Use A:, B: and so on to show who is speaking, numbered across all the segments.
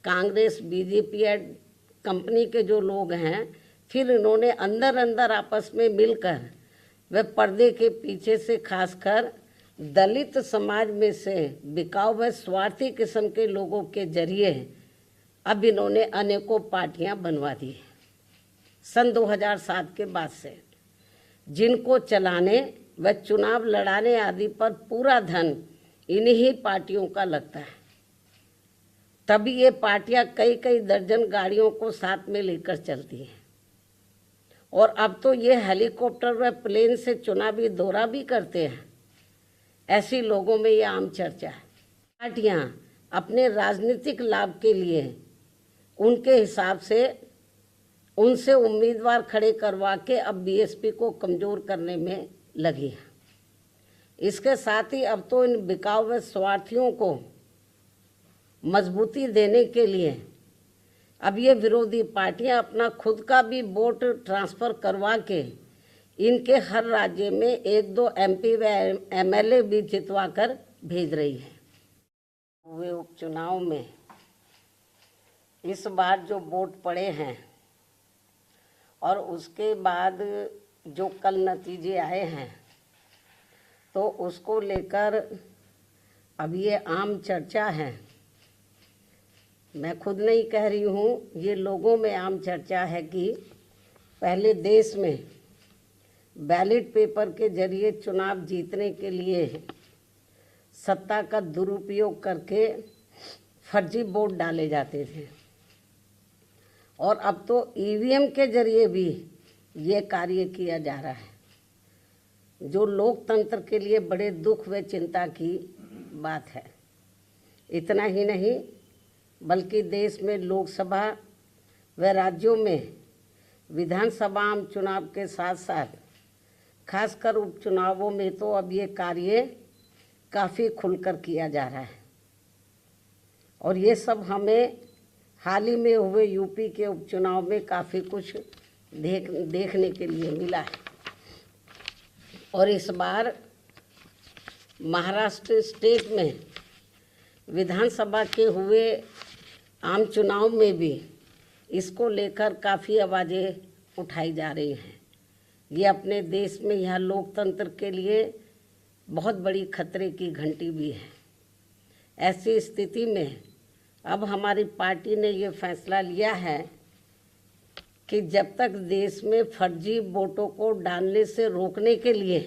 A: Congress BJP या company के जो लोग हैं, फिर इन्होंने अंदर अंदर आपस में मिलकर वे पर्दे के पीछे से खासकर दलित समाज में से बिकाऊ व स्वार्थी किस्म के लोगों के जरिए अब इन्होंने अनेकों पार्टियां बनवा दी सन 2007 के बाद से, जिनको चलाने व चुनाव लड़ाने आदि पर पूरा धन इन्हीं पार्टियों का लगता है। तभी ये पार्टियां कई कई दर्जन गाड़ियों को साथ में लेकर चलती हैं और अब तो ये हेलीकॉप्टर व प्लेन से चुनावी दौरा भी करते हैं। ऐसी लोगों में ये आम चर्चा है। पार्टियां अपने राजनीतिक लाभ के लिए उनके हिसाब से उनसे उम्मीदवार खड़े करवा के अब बीएसपी को कमज़ोर करने में लगी है। इसके साथ ही अब तो इन बिकाऊ व स्वार्थियों को मजबूती देने के लिए अब ये विरोधी पार्टियां अपना खुद का भी वोट ट्रांसफ़र करवा के इनके हर राज्य में 1-2 एमपी व एमएलए भी जितवा कर भेज रही है। हुए उपचुनाव में इस बार जो वोट पड़े हैं और उसके बाद जो कल नतीजे आए हैं, तो उसको लेकर अब ये आम चर्चा है। मैं खुद नहीं कह रही हूँ, ये लोगों में आम चर्चा है कि पहले देश में बैलेट पेपर के जरिए चुनाव जीतने के लिए सत्ता का दुरुपयोग करके फर्जी वोट डाले जाते थे और अब तो ईवीएम के जरिए भी ये कार्य किया जा रहा है, जो लोकतंत्र के लिए बड़े दुख व चिंता की बात है। इतना ही नहीं, बल्कि देश में लोकसभा व राज्यों में विधानसभा आम चुनाव के साथ साथ खासकर उपचुनावों में तो अब ये कार्य काफ़ी खुलकर किया जा रहा है और ये सब हमें हाल ही में हुए यूपी के उपचुनाव में काफ़ी कुछ देखने के लिए मिला है। और इस बार महाराष्ट्र स्टेट में विधानसभा के हुए आम चुनाव में भी इसको लेकर काफ़ी आवाज़ें उठाई जा रही हैं। ये अपने देश में यह लोकतंत्र के लिए बहुत बड़ी खतरे की घंटी भी है। ऐसी स्थिति में अब हमारी पार्टी ने ये फैसला लिया है कि जब तक देश में फर्जी वोटों को डालने से रोकने के लिए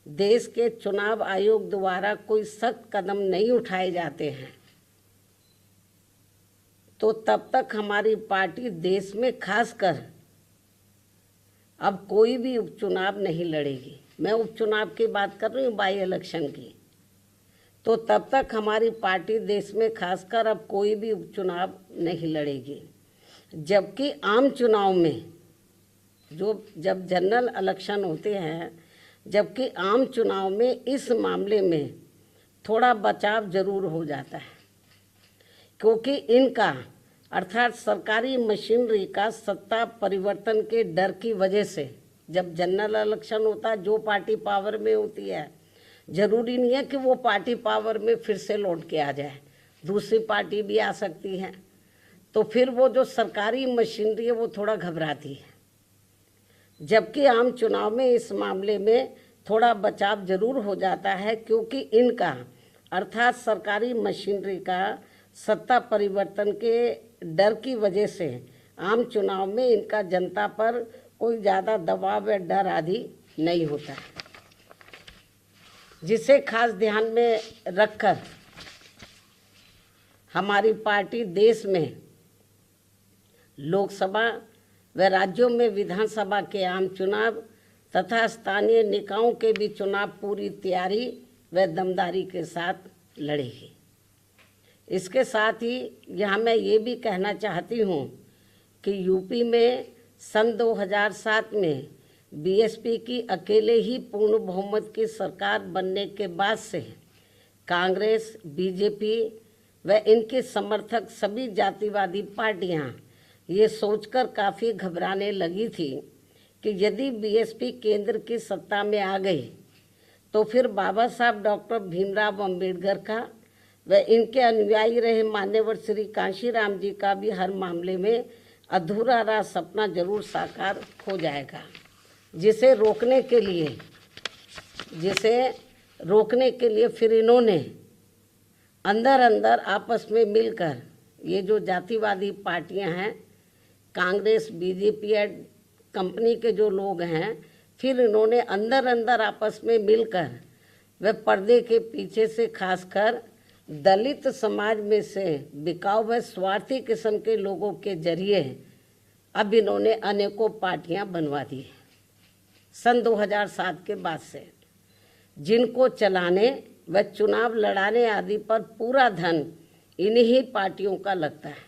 A: देश के चुनाव आयोग द्वारा कोई सख्त कदम नहीं उठाए जाते हैं, तो तब तक हमारी पार्टी देश में खासकर अब कोई भी उपचुनाव नहीं लड़ेगी। मैं उपचुनाव की बात कर रही हूँ, बाई इलेक्शन की। तो तब तक हमारी पार्टी देश में खासकर अब कोई भी उपचुनाव नहीं लड़ेगी। जबकि आम चुनाव में जब जनरल इलेक्शन होते हैं, जबकि आम चुनाव में इस मामले में थोड़ा बचाव जरूर हो जाता है, क्योंकि इनका अर्थात सरकारी मशीनरी का सत्ता परिवर्तन के डर की वजह से जब जनरल इलेक्शन होता है, जो पार्टी पावर में होती है, जरूरी नहीं है कि वो पार्टी पावर में फिर से लौट के आ जाए, दूसरी पार्टी भी आ सकती है। तो फिर वो जो सरकारी मशीनरी है वो थोड़ा घबराती है। जबकि आम चुनाव में इस मामले में थोड़ा बचाव जरूर हो जाता है, क्योंकि इनका अर्थात सरकारी मशीनरी का सत्ता परिवर्तन के डर की वजह से आम चुनाव में इनका जनता पर कोई ज़्यादा दबाव या डर आदि नहीं होता है, जिसे खास ध्यान में रखकर हमारी पार्टी देश में लोकसभा व राज्यों में विधानसभा के आम चुनाव तथा स्थानीय निकायों के भी चुनाव पूरी तैयारी व दमदारी के साथ लड़ेगी। इसके साथ ही यहाँ मैं ये भी कहना चाहती हूँ कि यूपी में सन 2007 में बीएसपी की अकेले ही पूर्ण बहुमत की सरकार बनने के बाद से कांग्रेस, बीजेपी व इनके समर्थक सभी जातिवादी पार्टियां ये सोचकर काफ़ी घबराने लगी थी कि यदि बीएसपी केंद्र की सत्ता में आ गई तो फिर बाबा साहब डॉक्टर भीमराव अंबेडकर का व इनके अनुयायी रहे मान्यवर श्री कांशीराम जी का भी हर मामले में अधूरा रहा सपना जरूर साकार हो जाएगा, जिसे रोकने के लिए फिर इन्होंने अंदर अंदर आपस में मिलकर, ये जो जातिवादी पार्टियां हैं, कांग्रेस, बीजेपी और कंपनी के जो लोग हैं, फिर इन्होंने अंदर अंदर आपस में मिलकर वे पर्दे के पीछे से खासकर दलित समाज में से बिकाऊ व स्वार्थी किस्म के लोगों के जरिए अब इन्होंने अनेकों पार्टियां बनवा दी हैं सन 2007 के बाद से, जिनको चलाने व चुनाव लड़ाने आदि पर पूरा धन इन्हीं पार्टियों का लगता है।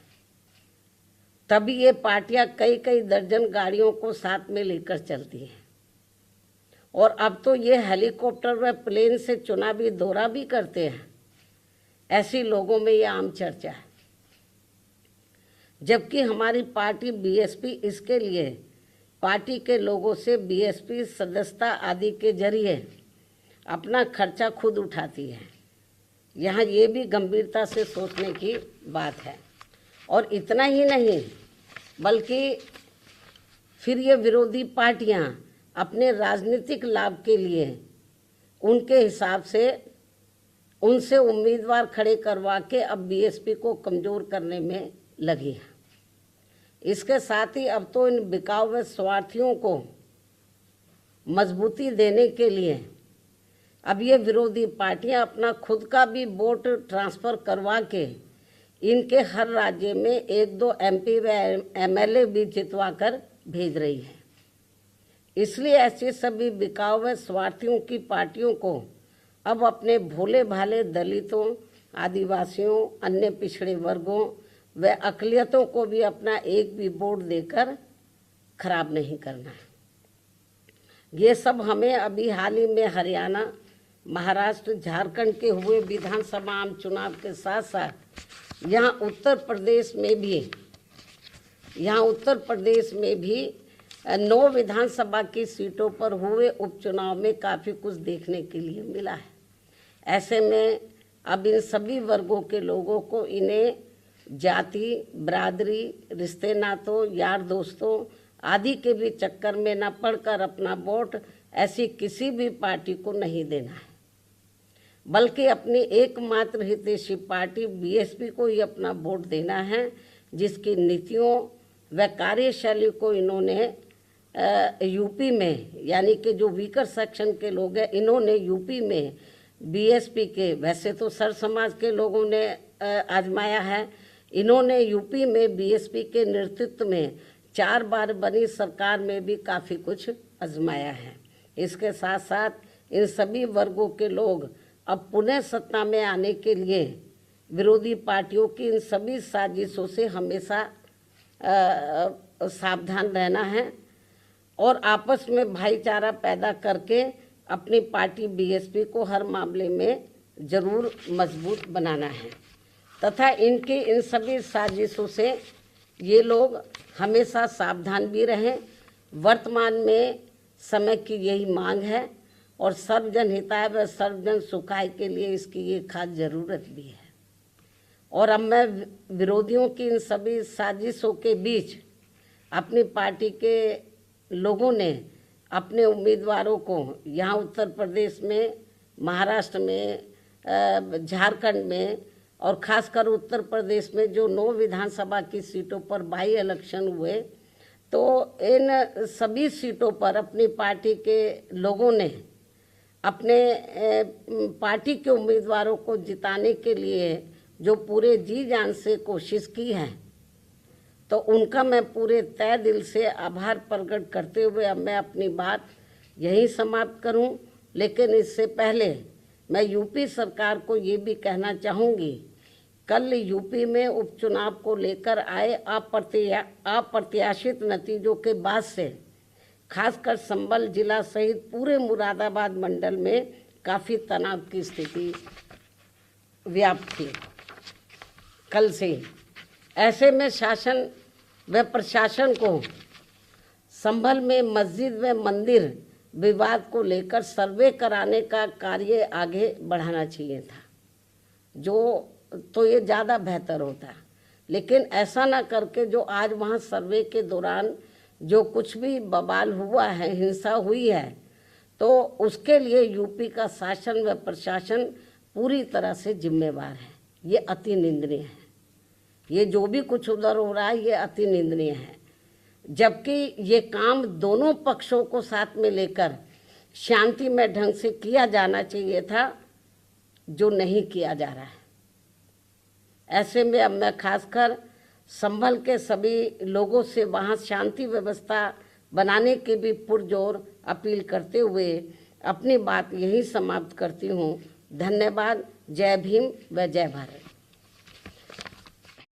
A: तभी ये पार्टियां कई कई दर्जन गाड़ियों को साथ में लेकर चलती हैं और अब तो ये हेलीकॉप्टर व प्लेन से चुनावी दौरा भी करते हैं। ऐसी लोगों में ये आम चर्चा है, जबकि हमारी पार्टी बीएसपी इसके लिए पार्टी के लोगों से बीएसपी सदस्यता आदि के जरिए अपना खर्चा खुद उठाती है। यहाँ ये भी गंभीरता से सोचने की बात है। और इतना ही नहीं, बल्कि फिर ये विरोधी पार्टियाँ अपने राजनीतिक लाभ के लिए उनके हिसाब से उनसे उम्मीदवार खड़े करवा के अब बीएसपी को कमज़ोर करने में लगी है। इसके साथ ही अब तो इन बिकाऊ व स्वार्थियों को मजबूती देने के लिए अब ये विरोधी पार्टियां अपना खुद का भी वोट ट्रांसफ़र करवा के इनके हर राज्य में 1-2 एमपी व एमएलए भी जितवा कर भेज रही है। इसलिए ऐसे सभी बिकाऊ व स्वार्थियों की पार्टियों को अब अपने भोले भाले दलितों, आदिवासियों, अन्य पिछड़े वर्गों व अक़लियतों को भी अपना एक भी वोट देकर खराब नहीं करना है। ये सब हमें अभी हाल ही में हरियाणा, महाराष्ट्र, झारखंड के हुए विधानसभा आम चुनाव के साथ साथ यहाँ उत्तर प्रदेश में भी 9 विधानसभा की सीटों पर हुए उपचुनाव में काफ़ी कुछ देखने के लिए मिला है। ऐसे में अब इन सभी वर्गों के लोगों को इन्हें जाति, बरादरी, रिश्ते नातों, यार दोस्तों आदि के भी चक्कर में न पड़कर अपना वोट ऐसी किसी भी पार्टी को नहीं देना है, बल्कि अपनी एकमात्र हितैषी पार्टी बीएसपी को ही अपना वोट देना है, जिसकी नीतियों व कार्यशैली को इन्होंने यूपी में, यानी कि जो वीकर सेक्शन के लोग हैं, इन्होंने यूपी में बीएसपी के, वैसे तो सर समाज के लोगों ने आजमाया है, इन्होंने यूपी में बीएसपी के नेतृत्व में 4 बार बनी सरकार में भी काफ़ी कुछ आजमाया है। इसके साथ साथ इन सभी वर्गों के लोग अब पुनः सत्ता में आने के लिए विरोधी पार्टियों की इन सभी साजिशों से हमेशा सावधान रहना है और आपस में भाईचारा पैदा करके अपनी पार्टी बीएसपी को हर मामले में ज़रूर मजबूत बनाना है तथा इनकी इन सभी साजिशों से ये लोग हमेशा सावधान भी रहें। वर्तमान में समय की यही मांग है और सर्वजन हिताय व सर्वजन सुखाय के लिए इसकी ये खास ज़रूरत भी है। और अब मैं विरोधियों की इन सभी साजिशों के बीच अपनी पार्टी के लोगों ने अपने उम्मीदवारों को यहाँ उत्तर प्रदेश में, महाराष्ट्र में, झारखंड में और ख़ासकर उत्तर प्रदेश में जो 9 विधानसभा की सीटों पर बाई इलेक्शन हुए, तो इन सभी सीटों पर अपनी पार्टी के लोगों ने अपने पार्टी के उम्मीदवारों को जिताने के लिए जो पूरे जी जान से कोशिश की है, तो उनका मैं पूरे तय दिल से आभार प्रकट करते हुए अब मैं अपनी बात यहीं समाप्त करूं। लेकिन इससे पहले मैं यूपी सरकार को ये भी कहना चाहूँगी, कल यूपी में उपचुनाव को लेकर आए अप्रत्याशित नतीजों के बाद से खासकर संभल जिला सहित पूरे मुरादाबाद मंडल में काफ़ी तनाव की स्थिति व्याप्त थी कल से ही। ऐसे में शासन व प्रशासन को संभल में मस्जिद व मंदिर विवाद को लेकर सर्वे कराने का कार्य आगे बढ़ाना चाहिए था। जो तो ये ज़्यादा बेहतर होता। लेकिन ऐसा ना करके जो आज वहाँ सर्वे के दौरान जो कुछ भी बवाल हुआ है, हिंसा हुई है, तो उसके लिए यूपी का शासन व प्रशासन पूरी तरह से जिम्मेवार है। ये अति निंदनीय है। ये जो भी कुछ उधर हो रहा है ये अति निंदनीय है, जबकि ये काम दोनों पक्षों को साथ में लेकर शांतिमय ढंग से किया जाना चाहिए था, जो नहीं किया जा रहा है। ऐसे में अब मैं खासकर संभल के सभी लोगों से वहाँ शांति व्यवस्था बनाने की भी पुरजोर अपील करते हुए अपनी बात यही समाप्त करती हूँ। धन्यवाद। जय भीम व जय भारत।